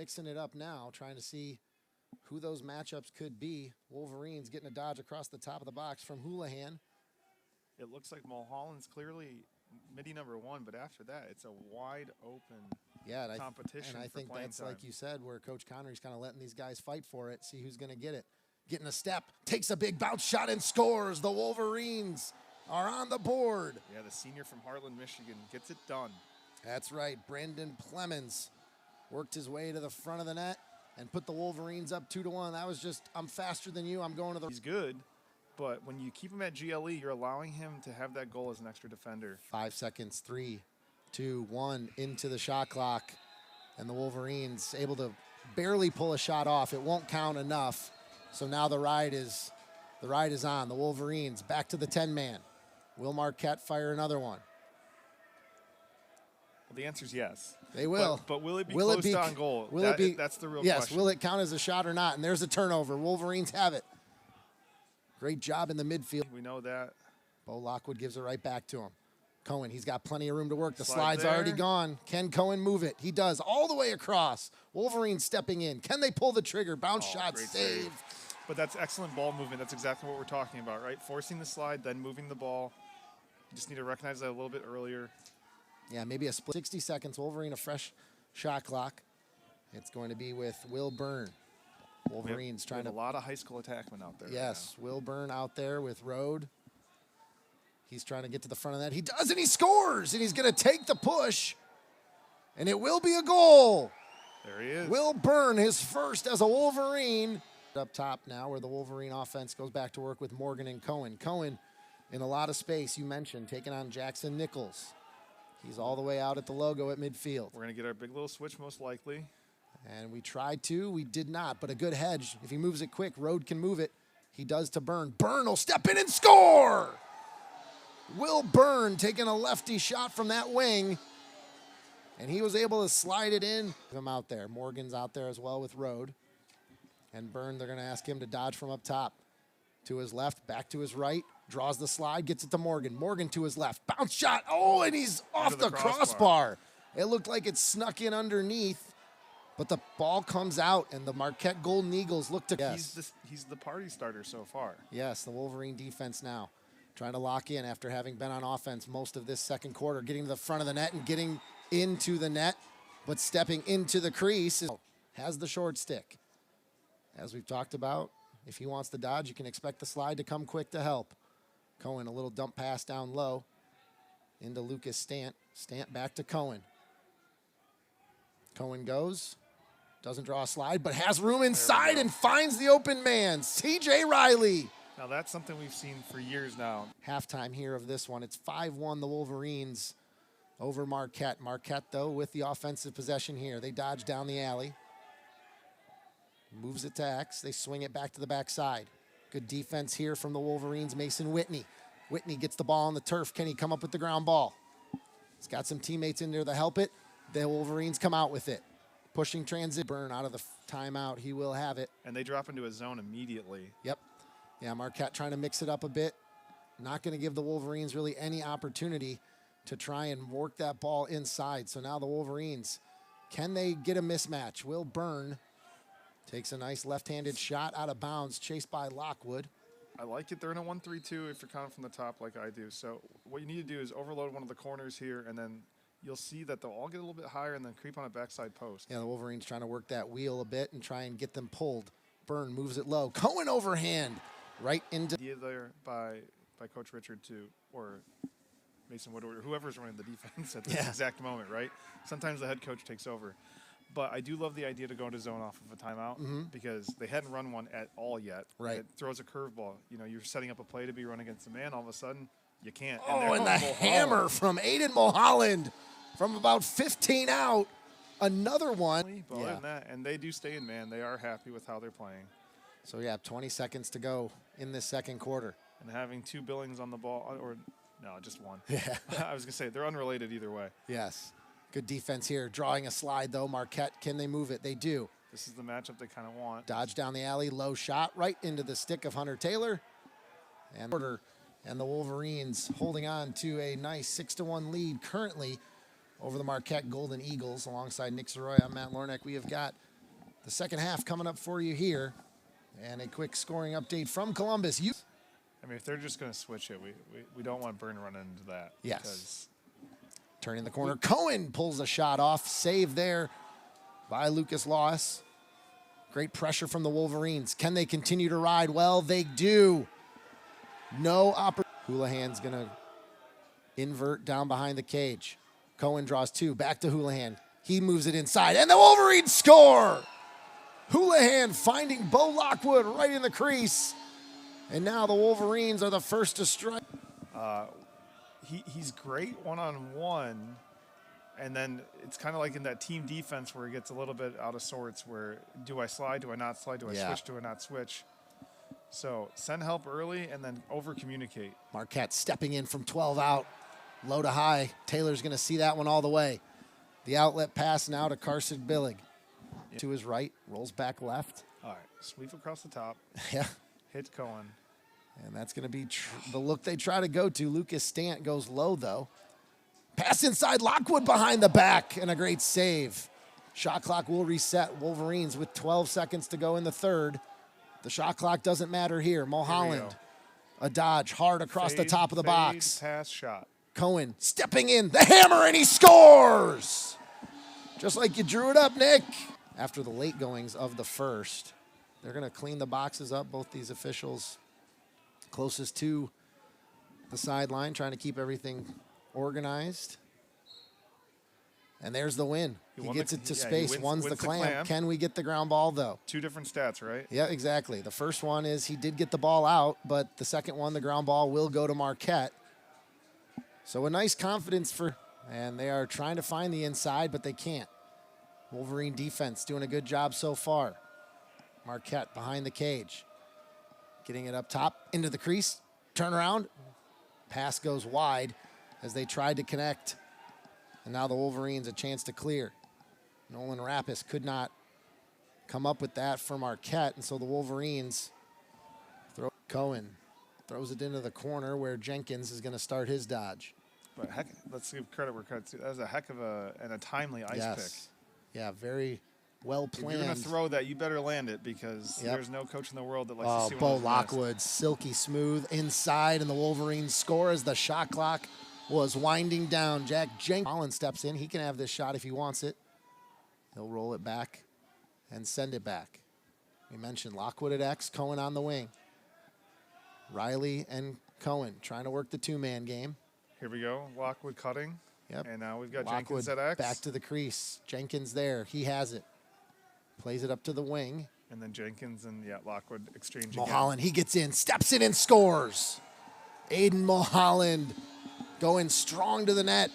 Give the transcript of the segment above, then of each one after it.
mixing it up now, trying to see who those matchups could be. Wolverines getting a dodge across the top of the box from Houlihan. It looks like Mulholland's clearly midi number one, but after that, it's a wide open competition. And I think that's, time. like you said, where Coach Connery's kind of letting these guys fight for it, see who's going to get it. Getting a step, takes a big bounce shot and scores. The Wolverines are on the board. Yeah, the senior from Heartland, Michigan gets it done. That's right. Brandon Plemons worked his way to the front of the net and put the Wolverines up 2-1. That was just, I'm faster than you. I'm going to the... He's good, but when you keep him at GLE, you're allowing him to have that goal as an extra defender. 5 seconds, 3, 2, 1, into the shot clock. And the Wolverines able to barely pull a shot off. It won't count enough. So now the ride is on. The Wolverines back to the 10-man. Will Marquette fire another one? Well, the answer is yes. They will. But will it be close to on goal? That's the real question. Yes, will it count as a shot or not? And there's a turnover. Wolverines have it. Great job in the midfield. We know that. Bo Lockwood gives it right back to him. Cohen, he's got plenty of room to work. The slide's already gone. Can Cohen move it? He does, all the way across. Wolverines stepping in. Can they pull the trigger? Bounce shot, save. But that's excellent ball movement. That's exactly what we're talking about, right? Forcing the slide, then moving the ball. You just need to recognize that a little bit earlier. Yeah, maybe a split. 60 seconds. Wolverine, a fresh shot clock. It's going to be with Will Byrne. Wolverines trying to... a lot of high school attackmen out there. Yes, right, Will Byrne out there with Rode. He's trying to get to the front of that. He does, and he scores, and he's going to take the push, and it will be a goal. There he is. Will Byrne, his first as a Wolverine. Up top now, where the Wolverine offense goes back to work with Morgan and Cohen. Cohen in a lot of space, you mentioned, taking on Jackson Nichols. He's all the way out at the logo at midfield. We're going to get our big little switch most likely. And we tried to. We did not, but a good hedge. If he moves it quick, Rode can move it. He does to Byrne. Byrne will step in and score! Will Byrne taking a lefty shot from that wing. And he was able to slide it in. Him out there. Morgan's out there as well with Rode. And Byrne, they're going to ask him to dodge from up top. To his left, back to his right. Draws the slide, gets it to Morgan. Morgan to his left. Bounce shot. Oh, and he's off the crossbar. It looked like it snuck in underneath, but the ball comes out, and the Marquette Golden Eagles look to... Yes. He's the party starter so far. Yes, the Wolverine defense now trying to lock in after having been on offense most of this second quarter, getting to the front of the net and getting into the net, but stepping into the crease. Has the short stick. As we've talked about, if he wants to dodge, you can expect the slide to come quick to help. Cohen, a little dump pass down low into Lucas Stant. Stant back to Cohen. Cohen goes, doesn't draw a slide, but has room inside and finds the open man, C.J. Riley. Now that's something we've seen for years now. Halftime here of this one. It's 5-1 the Wolverines over Marquette. Marquette, though, with the offensive possession here. They dodge down the alley. Moves it to X. They swing it back to the backside. Good defense here from the Wolverines. Mason Whitney. Whitney gets the ball on the turf. Can he come up with the ground ball? He's got some teammates in there to help it. The Wolverines come out with it. Pushing transit. Byrne out of the timeout. He will have it. And they drop into a zone immediately. Yep. Yeah, Marquette trying to mix it up a bit. Not going to give the Wolverines really any opportunity to try and work that ball inside. So now the Wolverines, can they get a mismatch? Will Byrne takes a nice left-handed shot out of bounds, chased by Lockwood. I like it. They're in a 1-3-2 if you're counting from the top like I do. So what you need to do is overload one of the corners here, and then you'll see that they'll all get a little bit higher and then creep on a backside post. Yeah, the Wolverines trying to work that wheel a bit and try and get them pulled. Byrne moves it low. Cohen overhand right into... Idea there by Coach Richard or Mason Woodward, or whoever's running the defense at this exact moment, right? Sometimes the head coach takes over. But I do love the idea to go into zone off of a timeout because they hadn't run one at all yet. Right. It throws a curveball. You know, you're setting up a play to be run against a man. All of a sudden, you can't. Oh, and the hammer from Aiden Mulholland from about 15 out. Another one. But other than that, and they do stay in man. They are happy with how they're playing. So, yeah, 20 seconds to go in this second quarter. And having two Billings on the ball, or no, just one. Yeah. I was going to say, they're unrelated either way. Yes. Good defense here. Drawing a slide, though. Marquette, can they move it? They do. This is the matchup they kind of want. Dodge down the alley. Low shot right into the stick of Hunter Taylor. And the Wolverines holding on to a nice 6-1 lead currently over the Marquette Golden Eagles. Alongside Nick Zeroy, I'm Matt Lorneck. We have got The second half coming up for you here. And a quick scoring update from Columbus. I mean, if they're just going to switch it, we don't want Byrne running into that. Yes. Turning the corner. Cohen pulls a shot off. Save there by Lucas Loss. Great pressure from the Wolverines. Can they continue to ride? Well, they do. No opportunity. Houlihan's going to invert down behind the cage. Cohen draws two. Back to Houlihan. He moves it inside. And the Wolverines score! Houlihan finding Bo Lockwood right in the crease. And now the Wolverines are the first to strike. He's great one-on-one, and then it's kind of like in that team defense where he gets a little bit out of sorts where do I slide, do I not slide, do I switch, do I not switch? So send help early and then over-communicate. Marquette stepping in from 12 out, low to high. Taylor's going to see that one all the way. The outlet pass now to Carson Billig. Yep. To his right, rolls back left. All right, sweep across the top. Yeah. Hit Cohen. And that's going to be the look they try to go to. Lucas Stant goes low, though. Pass inside, Lockwood behind the back, and a great save. Shot clock will reset. Wolverines with 12 seconds to go in the third. The shot clock doesn't matter here. Mulholland, a dodge hard across the top of the box. Pass shot. Cohen stepping in, the hammer, and he scores! Just like you drew it up, Nick. After the late goings of the first, they're going to clean the boxes up, both these officials closest to the sideline, trying to keep everything organized. And there's the win. He gets it to space, wins the clamp. Can we get the ground ball, though? Two different stats, right? Yeah, exactly. The first one is he did get the ball out, but the second one, the ground ball, will go to Marquette. So a nice confidence and they are trying to find the inside, but they can't. Wolverine defense doing a good job so far. Marquette behind the cage. Getting it up top, into the crease, turn around. Pass goes wide as they tried to connect. And now the Wolverines a chance to clear. Nolan Rappis could not come up with that for Marquette, and so the Wolverines Cohen throws it into the corner where Jenkins is going to start his dodge. But heck, let's give credit where credit's due. That was a heck of a timely ice pick. Yeah, very well planned. If you're going to throw that, you better land it because there's no coach in the world that likes to see Bo Lockwood, silky smooth inside, and the Wolverines score as the shot clock was winding down. Jack Jenkins steps in. He can have this shot if he wants it. He'll roll it back and send it back. We mentioned Lockwood at X, Cohen on the wing. Riley and Cohen trying to work the two-man game. Here we go. Lockwood cutting. Yep. And now we've got Lockwood Jenkins at X. Back to the crease. Jenkins there. He has it. Plays it up to the wing. And then Jenkins and, Lockwood exchange Mulholland, he gets in, steps in and scores. Aiden Mulholland going strong to the net.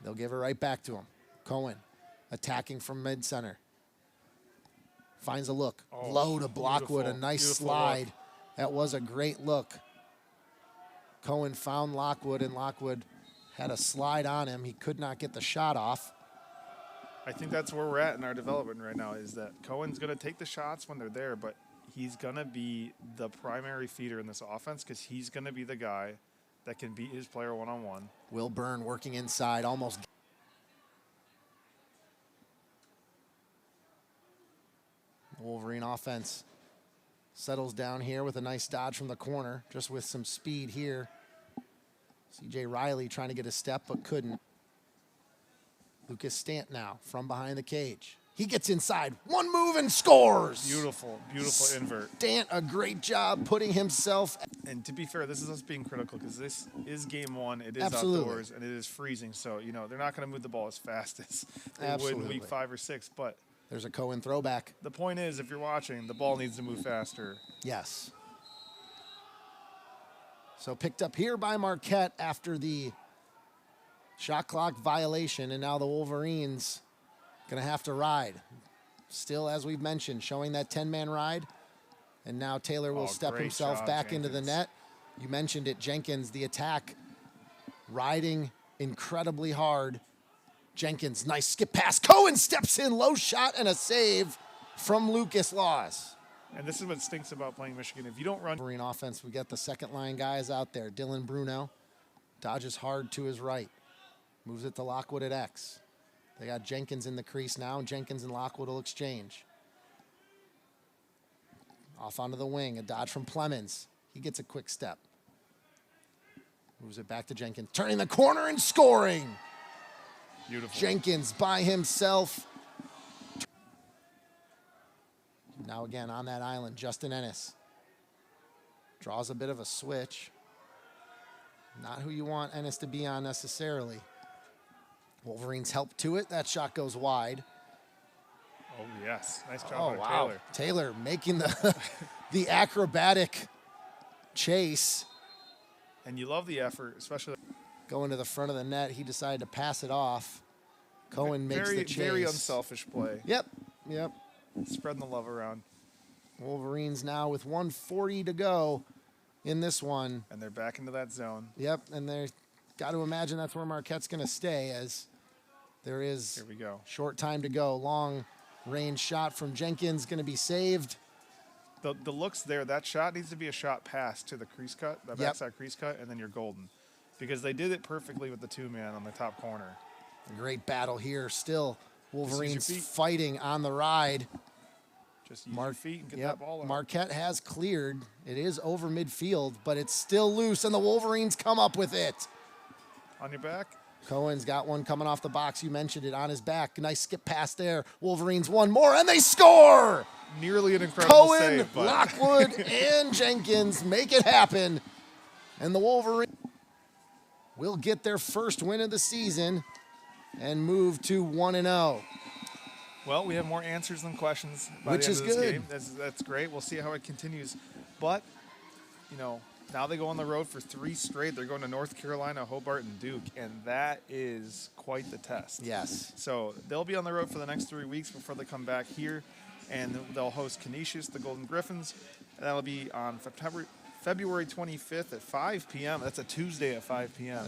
They'll give it right back to him. Cohen attacking from mid-center. Finds a look. Low to Blockwood, a nice slide. Look. That was a great look. Cohen found Lockwood, and Lockwood had a slide on him. He could not get the shot off. I think that's where we're at in our development right now is that Cohen's going to take the shots when they're there, but he's going to be the primary feeder in this offense because he's going to be the guy that can beat his player one-on-one. Will Byrne working inside, almost. Wolverine offense settles down here with a nice dodge from the corner, just with some speed here. C.J. Riley trying to get a step, but couldn't. Lucas Stant now from behind the cage. He gets inside, one move and scores. Beautiful, beautiful invert. Stant, a great job putting himself. And to be fair, this is us being critical because this is game one. It is outdoors and it is freezing. So, they're not going to move the ball as fast as they would in week 5 or 6. But there's a Cohen throwback. The point is, if you're watching, the ball needs to move faster. Yes. So picked up here by Marquette after the shot clock violation, and now the Wolverines going to have to ride. Still, as we've mentioned, showing that 10-man ride. And now Taylor will step himself back into the net. You mentioned it, Jenkins, the attack, riding incredibly hard. Jenkins, nice skip pass. Cohen steps in, low shot, and a save from Lucas Laws. And this is what stinks about playing Michigan. If you don't run Wolverine offense, we got the second-line guys out there. Dylan Bruno dodges hard to his right. Moves it to Lockwood at X. They got Jenkins in the crease now. Jenkins and Lockwood will exchange. Off onto the wing, a dodge from Plemons. He gets a quick step. Moves it back to Jenkins, turning the corner and scoring. Beautiful. Jenkins by himself. Now again on that island, Justin Ennis. Draws a bit of a switch. Not who you want Ennis to be on necessarily. Wolverines help to it. That shot goes wide. Oh, yes. Nice job by Wow. Taylor. Taylor making the acrobatic chase. And you love the effort, especially. Going to the front of the net, he decided to pass it off. Cohen makes the chase. Very unselfish play. Yep. Spreading the love around. Wolverines now with 1:40 to go in this one. And they're back into that zone. Yep, and they've got to imagine that's where Marquette's going to stay, as there is Here we go. Short time to go. Long range shot from Jenkins going to be saved. The looks there, that shot needs to be a shot pass to the crease cut, the backside crease cut, and then you're golden. Because they did it perfectly with the two-man on the top corner. A great battle here. Still, Wolverines feet. fighting on the ride. Just use your feet and get that ball out. Marquette has cleared. It is over midfield, but it's still loose, and the Wolverines come up with it. On your back. Cohen's got one coming off the box. You mentioned it, on his back. Nice skip pass there. Wolverines one more, and they score! Nearly an incredible Cohen, save. But Lockwood, and Jenkins make it happen. And the Wolverines will get their first win of the season and move to 1-0. well, we have more answers than questions by Which the end is of this good. game. That's great. We'll see how it continues. But, you know, now they go on the road for 3 straight. They're going to North Carolina, Hobart, and Duke, and that is quite the test. Yes. So they'll be on the road for the next 3 weeks before they come back here, and they'll host Canisius, the Golden Griffins, and that'll be on February 25th at 5 p.m. That's a Tuesday at 5 p.m.